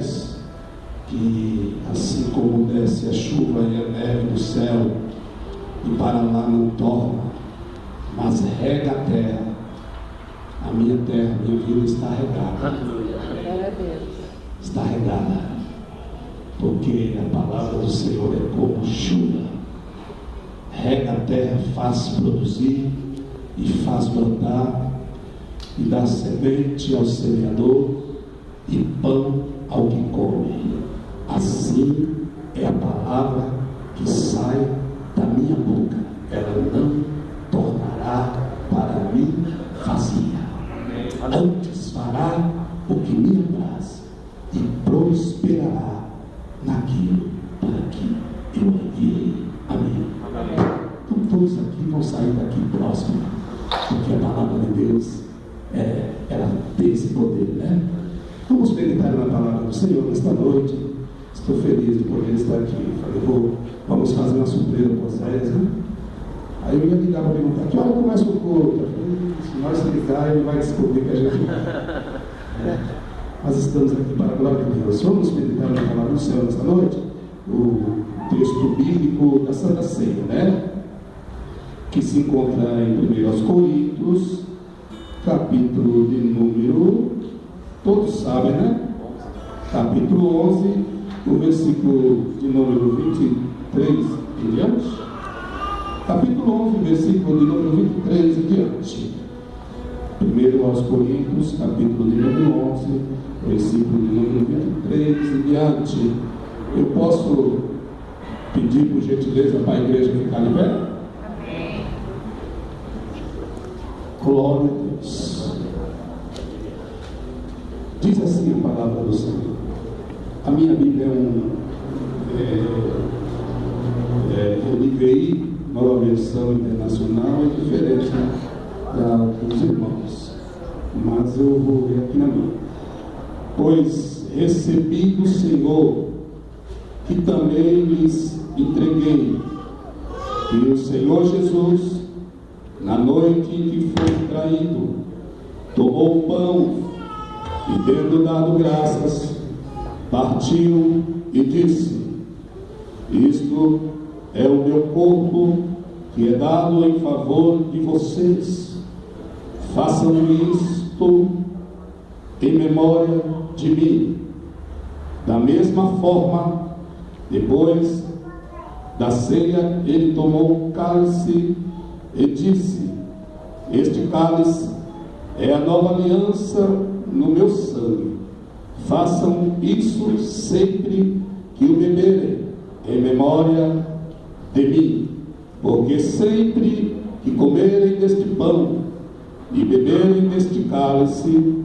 10, que assim como desce a chuva e a neve do céu, e para lá não torna, mas rega a terra, a minha terra, minha vida está regada. Está regada, porque a palavra do Senhor é como chuva, rega a terra, faz produzir e faz brotar, e dá semente ao semeador e pão ao que come. Assim é a palavra que sai da minha boca, ela não tornará para mim vazia, antes fará o que me apraz e prosperará naquilo para que eu enviei. Amém. Então todos aqui vão sair daqui próximo, porque a palavra de Deus ela tem esse poder, né? Vamos meditar na palavra do Senhor nesta noite. Estou feliz de poder estar aqui. Falei, vamos fazer uma surpresa para vocês, né? Aí eu ia ligar para perguntar, que hora começa o culto? Eu falei, se nós ligar, ele vai descobrir que a gente Nós estamos aqui para a glória de Deus. Vamos meditar na palavra do Senhor nesta noite, o texto bíblico da Santa Ceia, né? Que se encontra em 1 Coríntios, capítulo de número, todos sabem, né? Capítulo 11, o versículo de número 23 em diante. Capítulo 11, versículo de número 23 em diante. 1 Coríntios, capítulo de número 11, versículo de número 23 em diante. Eu posso pedir por gentileza para a igreja ficar de pé? Amém. Glória a Deus. Diz assim a palavra do Senhor. A minha Bíblia é NVI, Nova Versão Internacional, é diferente da dos irmãos, mas eu vou ler aqui na minha. Pois recebi do Senhor, que também lhes entreguei, que o Senhor Jesus, na noite em que foi traído, tomou o pão e, tendo dado graças, partiu e disse: isto é o meu corpo, que é dado em favor de vocês. Façam isto em memória de mim. Da mesma forma, depois da ceia, ele tomou o cálice e disse: este cálice é a nova aliança no meu sangue. Façam isso sempre que o beberem, em memória de mim. Porque sempre que comerem deste pão e beberem deste cálice,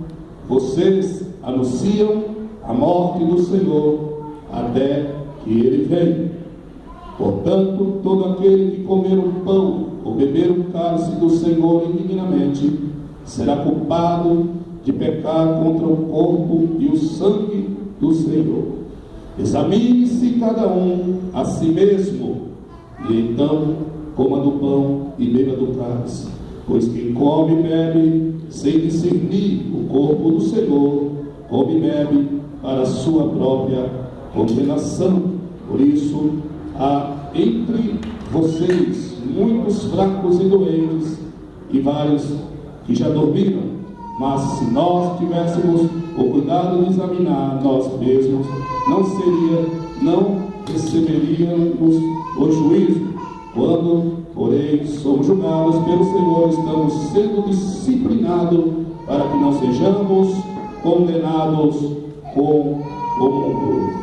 vocês anunciam a morte do Senhor até que ele venha. Portanto, todo aquele que comer o pão ou beber o cálice do Senhor indignamente será culpado de pecar contra o corpo e o sangue do Senhor. Examine-se cada um a si mesmo, e então coma do pão e beba do cálice. Pois quem come e bebe sem discernir o corpo do Senhor, come e bebe para a sua própria condenação. Por isso, há entre vocês muitos fracos e doentes, e vários que já dormiram. Mas se nós tivéssemos o cuidado de examinar nós mesmos, não receberíamos o juízo. Quando, porém, somos julgados pelo Senhor, estamos sendo disciplinados para que não sejamos condenados com o mundo.